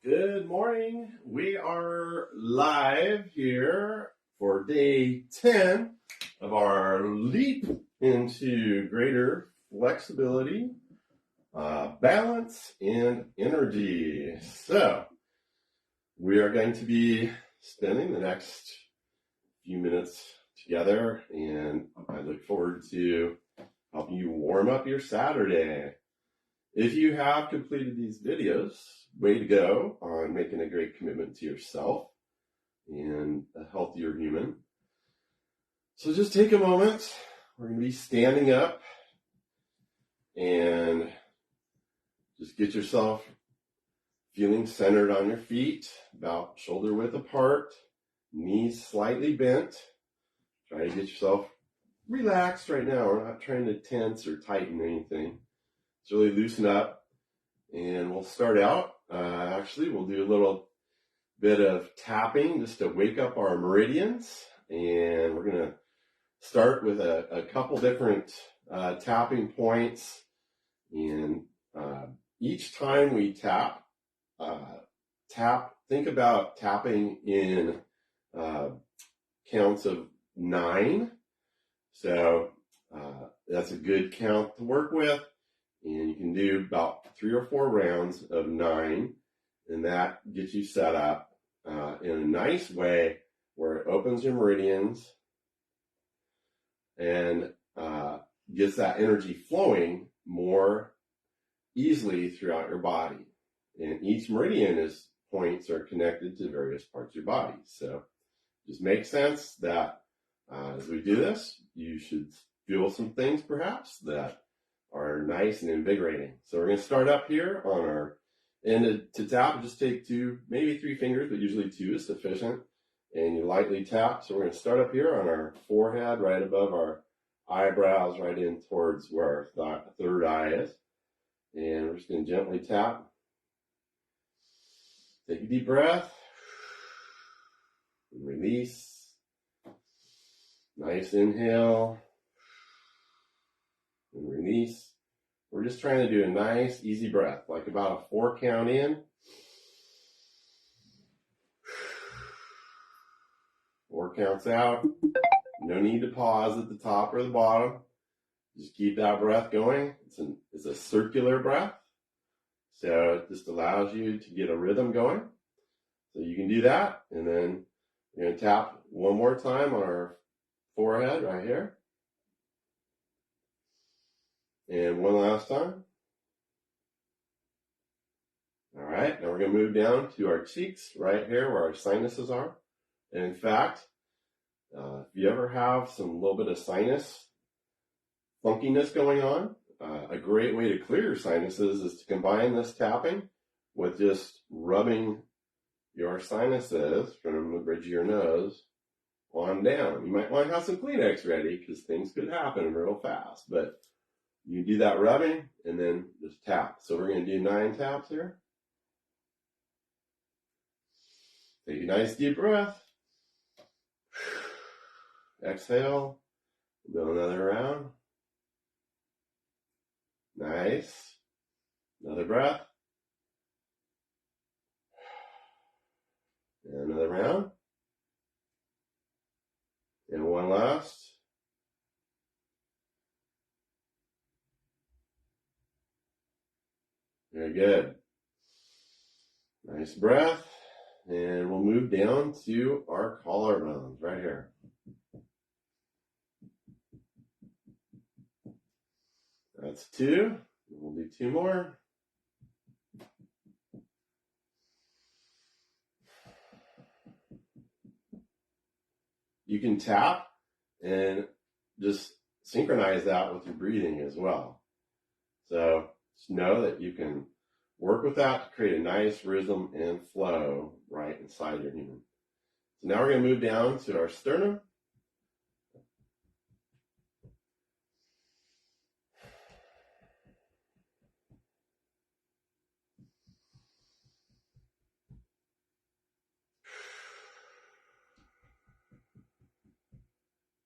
Good morning. We are live here for day 10 of our leap into greater flexibility, balance, and energy. So we are going to be spending the next few minutes together, and I look forward to helping you warm up your Saturday. If you have completed these videos, way to go on making a great commitment to yourself and a healthier human. So just take a moment. We're going to be standing up and just get yourself feeling centered on your feet, about shoulder width apart, knees slightly bent. Try to get yourself relaxed right now. We're not trying to tense or tighten anything. Just really loosen up, and we'll start out. Actually, we'll do a little bit of tapping just to wake up our meridians, and we're going to start with a couple different tapping points. And each time we tap, think about tapping in counts of 9. So that's a good count to work with. And you can do about 3 or 4 rounds of 9, and that gets you set up in a nice way where it opens your meridians and gets that energy flowing more easily throughout your body. And each meridian points are connected to various parts of your body. So it just makes sense that as we do this, you should feel some things perhaps that are nice and invigorating. So we're going to start up here on our end to tap. Just take 2, maybe 3 fingers, but usually 2 is sufficient. And you lightly tap. So we're going to start up here on our forehead, right above our eyebrows, right in towards where our third eye is. And we're just going to gently tap. Take a deep breath. And release. Nice inhale. And release. We're just trying to do a nice, easy breath, like about a 4 count in. 4 counts out. No need to pause at the top or the bottom. Just keep that breath going. It's a circular breath. So it just allows you to get a rhythm going. So you can do that. And then we're going to tap one more time on our forehead right here. And one last time. All right, now we're going to move down to our cheeks right here where our sinuses are. And in fact, if you ever have some little bit of sinus funkiness going on, a great way to clear your sinuses is to combine this tapping with just rubbing your sinuses from the bridge of your nose on down. You might want to have some Kleenex ready because things could happen real fast, but you do that rubbing and then just tap. So we're going to do 9 taps here. Take a nice deep breath. Exhale. Do another round. Nice. Another breath. And another round. And one last. Very good. Nice breath. And we'll move down to our collarbones right here. That's 2. We'll do 2 more. You can tap and just synchronize that with your breathing as well. So just know that you can work with that to create a nice rhythm and flow right inside your human. So now we're going to move down to our sternum.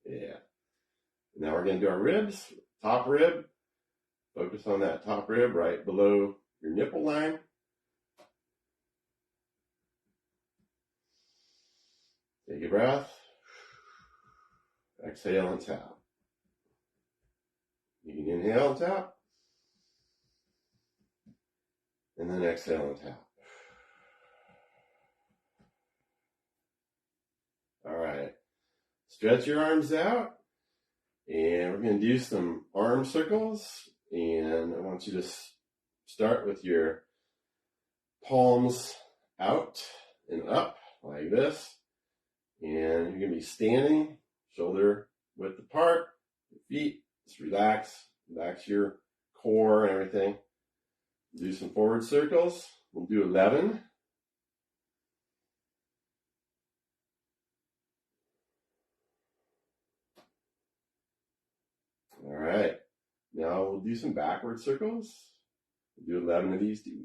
Yeah. Now we're going to do our ribs, top rib. Focus on that top rib right below your nipple line. Take a breath. Exhale and tap. You can inhale and tap. And then exhale and tap. All right. Stretch your arms out. And we're going to do some arm circles. And I want you to start with your palms out and up like this. And you're going to be standing, shoulder width apart, your feet. Just relax your core and everything. Do some forward circles. We'll do 11. All right. Now we'll do some backward circles. We'll do 11 of these too.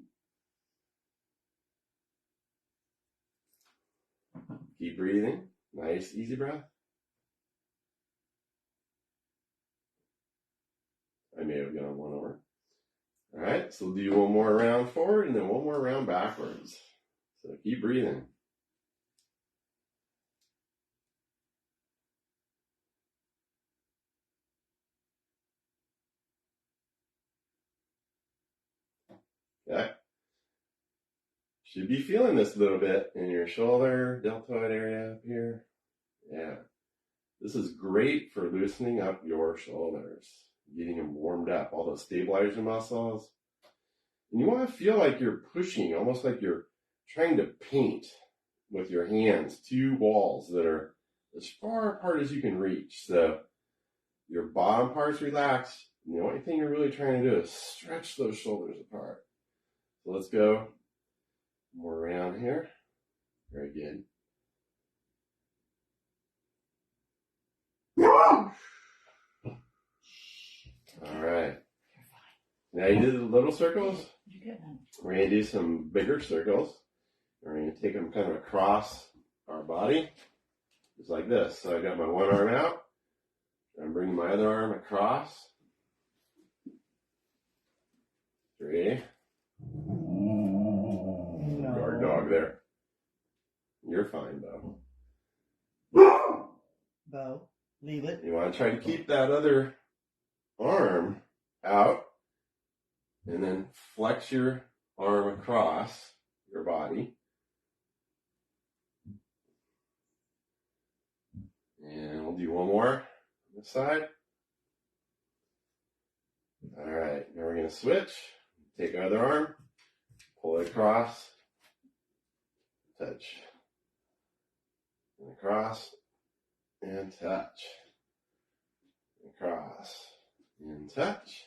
Keep breathing. Nice, easy breath. I may have gone one over. All right, so we'll do one more round forward and then one more round backwards. So keep breathing. Okay. Should be feeling this a little bit in your shoulder, deltoid area up here. Yeah. This is great for loosening up your shoulders, getting them warmed up, all those stabilizer muscles. And you want to feel like you're pushing, almost like you're trying to paint with your hands, two walls that are as far apart as you can reach. So your bottom part's relaxed, and the only thing you're really trying to do is stretch those shoulders apart. So let's go more around here. Very good. All right. Now you did the little circles. We're going to do some bigger circles. We're going to take them kind of across our body, just like this. So I got my one arm out. I'm bringing my other arm across. 3. Guard dog there. You're fine, Bo. Bo, leave it. You want to try to keep that other arm out and then flex your arm across your body. And we'll do one more on this side. All right, now we're going to switch. Take our other arm, pull it across, touch, and across, and touch, across, and touch.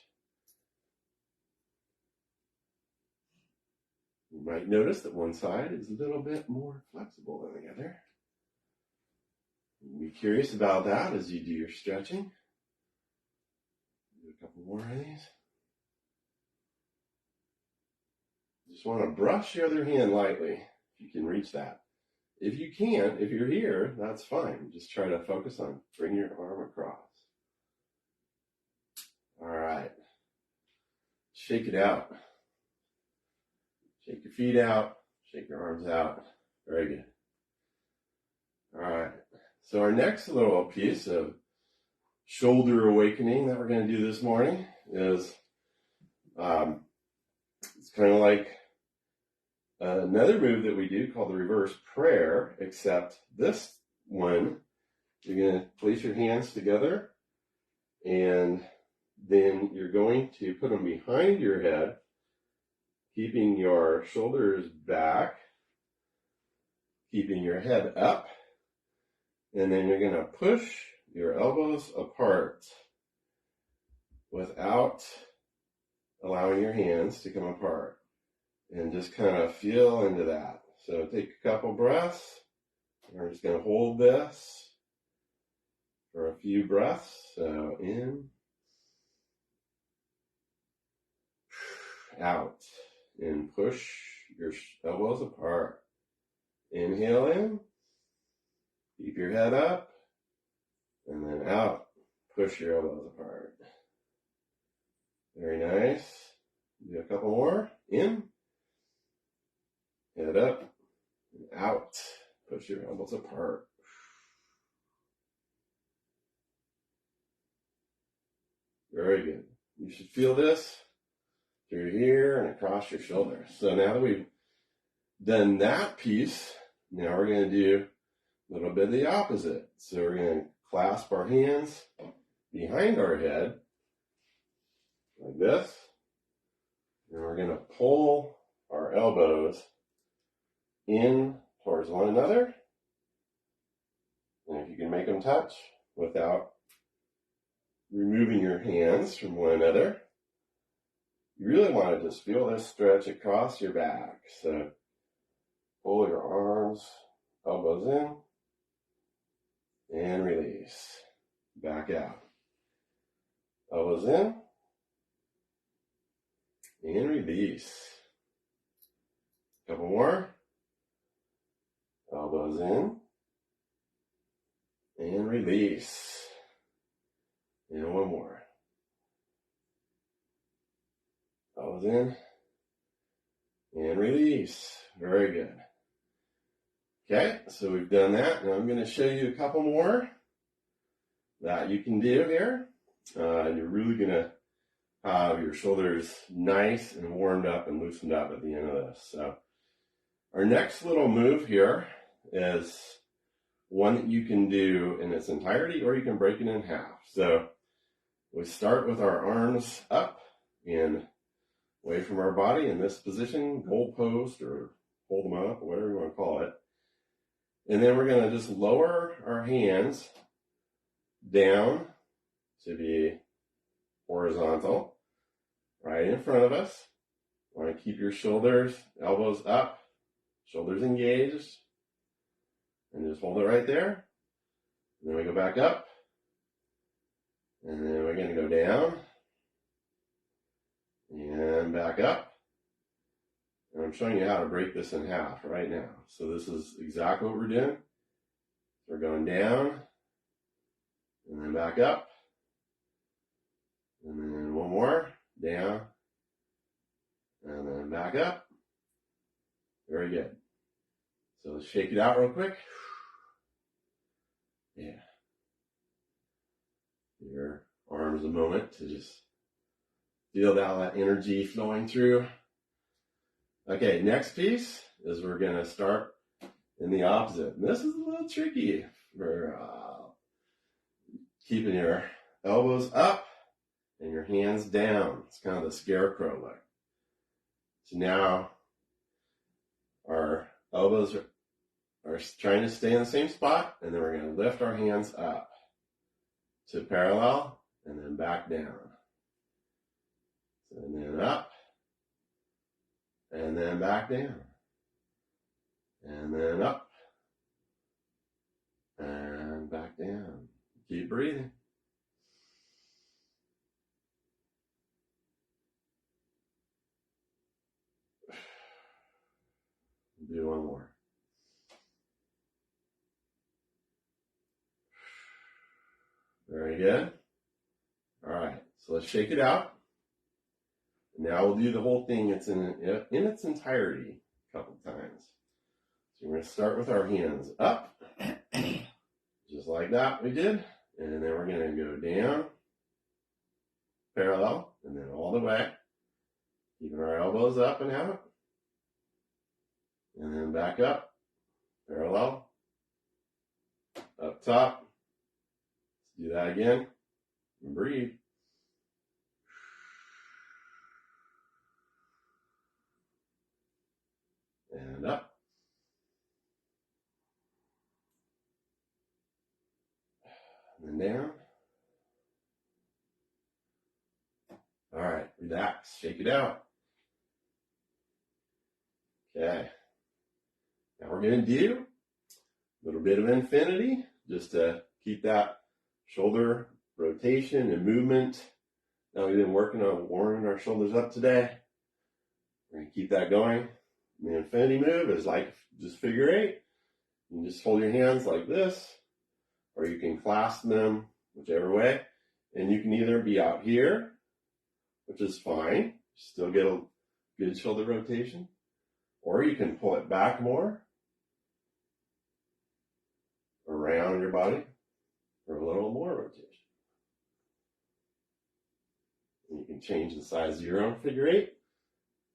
You might notice that one side is a little bit more flexible than the other. Be curious about that as you do your stretching. Do a couple more of these. Just want to brush your other hand lightly, if you can reach that. If you can't, if you're here, that's fine. Just try to focus on bring your arm across. All right. Shake it out. Shake your feet out. Shake your arms out. Very good. All right. So our next little piece of shoulder awakening that we're going to do this morning is it's kind of like another move that we do called the reverse prayer, except this one, you're going to place your hands together and then you're going to put them behind your head, keeping your shoulders back, keeping your head up, and then you're going to push your elbows apart without allowing your hands to come apart. And just kind of feel into that. So take a couple breaths. We're just going to hold this for a few breaths. So in, out, and push your elbows apart. Inhale in, keep your head up, and then out, push your elbows apart. Very nice. Do a couple more. In, head up, and out, push your elbows apart. Very good. You should feel this through here and across your shoulders. So now that we've done that piece, now we're going to do a little bit of the opposite. So we're going to clasp our hands behind our head like this. And we're going to pull our elbows in towards one another. And if you can make them touch without removing your hands from one another, you really want to just feel this stretch across your back. So pull your arms, elbows in, and release. Back out. Elbows in, and release. Couple more. Elbows in, and release. And one more. Elbows in, and release. Very good. Okay, so we've done that. Now I'm going to show you a couple more that you can do here. You're really going to have your shoulders nice and warmed up and loosened up at the end of this. So our next little move here is one that you can do in its entirety, or you can break it in half. So we start with our arms up and away from our body in this position, goal post, or hold them up, or whatever you want to call it. And then we're going to just lower our hands down to be horizontal, right in front of us. Want to keep your shoulders, elbows up, shoulders engaged, and just hold it right there. And then we go back up, and then we're going to go down, and back up. And I'm showing you how to break this in half right now. So this is exactly what we're doing. We're going down, and then back up, and then one more, down, and then back up. Very good. So let's shake it out real quick. Yeah. Give your arms a moment to just feel that energy flowing through. Okay, next piece is we're going to start in the opposite. And this is a little tricky for keeping your elbows up and your hands down. It's kind of the scarecrow look. So now our elbows are trying to stay in the same spot, and then we're going to lift our hands up to parallel and then back down. And then up and then back down. And then up and back down. Keep breathing. Do one more. Very good. All right, so let's shake it out. Now we'll do the whole thing. It's in its entirety a couple times. So we're going to start with our hands up, just like that we did. And then we're going to go down, parallel, and then all the way, keeping our elbows up and out. And then back up, parallel, up top. Let's do that again, and breathe. And up. And then down. All right, relax, shake it out. Okay. Now we're going to do a little bit of infinity, just to keep that shoulder rotation and movement. Now we've been working on warming our shoulders up today. We're going to keep that going. The infinity move is like just figure eight. You can just hold your hands like this, or you can clasp them whichever way. And you can either be out here, which is fine, still get a good shoulder rotation, or you can pull it back more around your body for a little more rotation. change the size of your own figure eight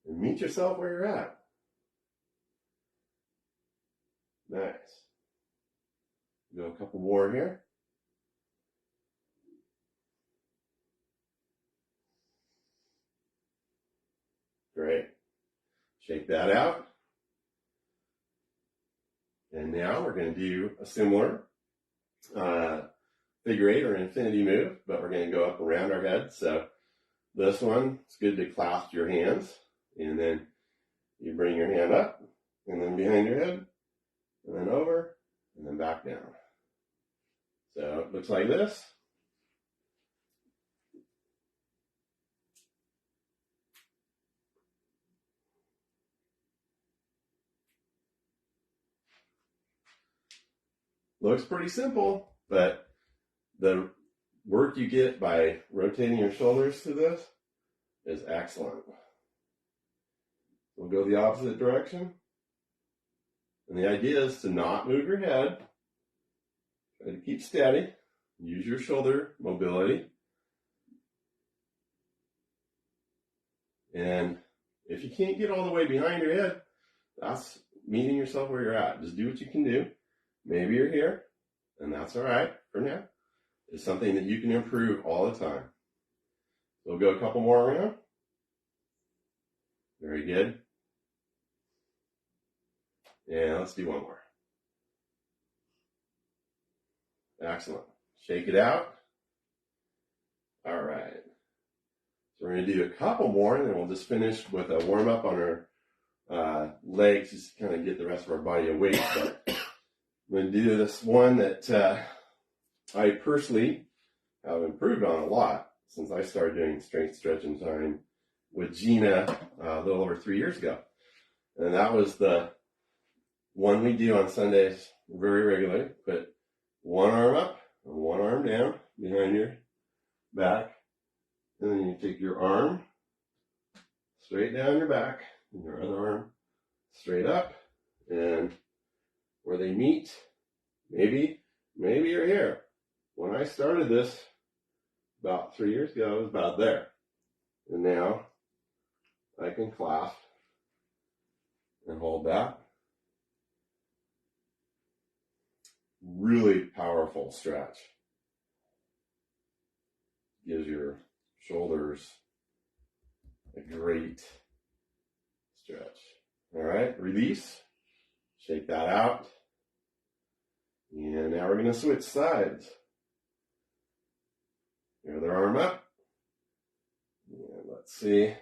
and meet yourself where you're at. Nice. Go a couple more here. Great. Shake that out. And now we're going to do a similar figure eight or infinity move, but we're going to go up around our head. So this one, it's good to clasp your hands, and then you bring your hand up, and then behind your head, and then over, and then back down. So it looks like this. Looks pretty simple, but the work you get by rotating your shoulders to this is excellent. We'll go the opposite direction. And the idea is to not move your head. Try to keep steady. Use your shoulder mobility. And if you can't get all the way behind your head, that's meeting yourself where you're at. Just do what you can do. Maybe you're here, and that's all right for now. It's something that you can improve all the time. We'll go a couple more around. Very good. And let's do one more. Excellent. Shake it out. All right. So we're going to do a couple more, and then we'll just finish with a warm-up on our legs, just to kind of get the rest of our body awake. But I'm going to do this one that I personally have improved on a lot since I started doing strength stretching time with Gina a little over 3 years ago. And that was the one we do on Sundays very regularly. Put one arm up and one arm down behind your back. And then you take your arm straight down your back and your other arm straight up. And where they meet, maybe you're here. When I started this about 3 years ago, it was about there. And now I can clasp and hold that. Really powerful stretch. Gives your shoulders a great stretch. All right, release. Shake that out. And now we're going to switch sides. Your other arm up. And let's see.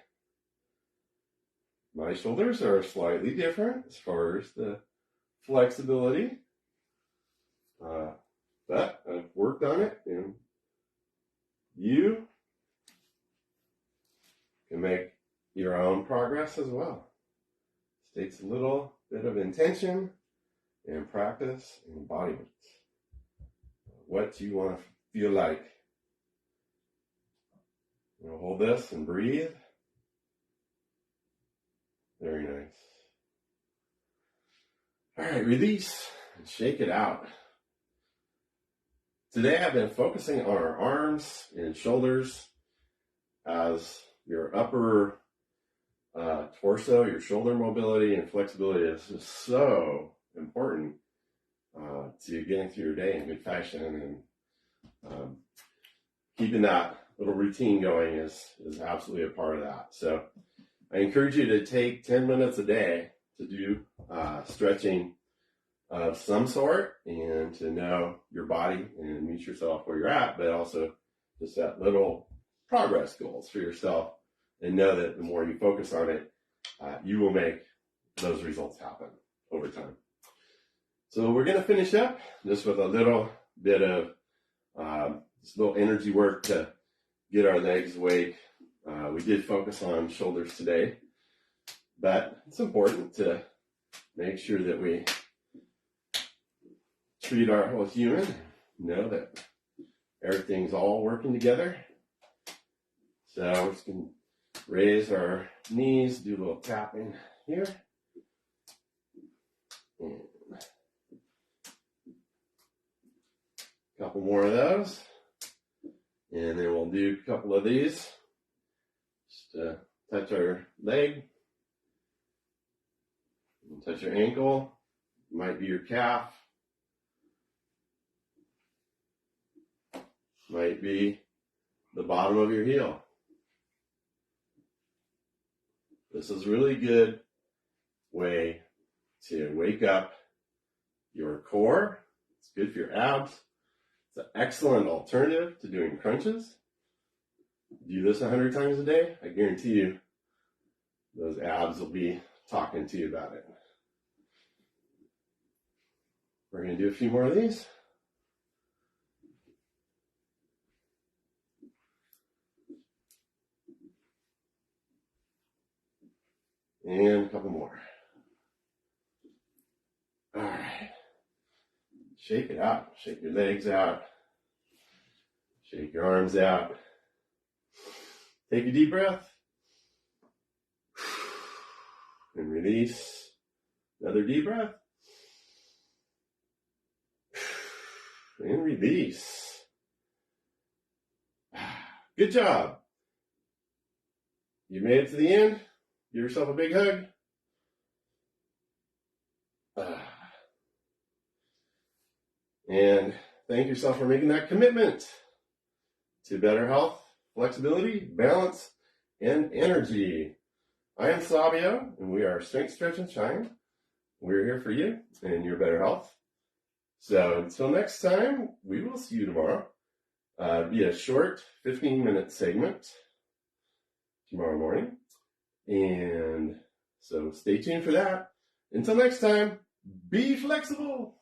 My shoulders are slightly different as far as the flexibility. But I've worked on it, and you can make your own progress as well. It takes a little bit of intention and practice and embodiment. What you want to feel like. You'll hold this and breathe. Very nice. All right, release and shake it out. Today I've been focusing on our arms and shoulders as your upper torso, your shoulder mobility and flexibility is just so important to getting through your day in good fashion, and keeping that little routine going is absolutely a part of that. So I encourage you to take 10 minutes a day to do stretching of some sort, and to know your body and meet yourself where you're at, but also to set little progress goals for yourself and know that the more you focus on it, you will make those results happen over time. So we're going to finish up just with a little bit of this little energy work to get our legs awake. We did focus on shoulders today, but it's important to make sure that we treat our whole human, know that everything's all working together. So we're just going to raise our knees, do a little tapping here. And a couple more of those. And then we'll do a couple of these touch our leg, touch your ankle, might be your calf, might be the bottom of your heel. This is a really good way to wake up your core. It's good for your abs. It's an excellent alternative to doing crunches. Do this 100 times a day, I guarantee you those abs will be talking to you about it. We're going to do a few more of these. And a couple more. All right. Shake it out. Shake your legs out. Shake your arms out. Take a deep breath. And release. Another deep breath. And release. Good job. You made it to the end. Give yourself a big hug. And thank yourself for making that commitment to better health, flexibility, balance, and energy. I am Sabio, and we are Strength, Stretch, and Shine. We're here for you and your better health. So until next time, we will see you tomorrow. Be a short 15-minute segment tomorrow morning. And so stay tuned for that. Until next time, be flexible.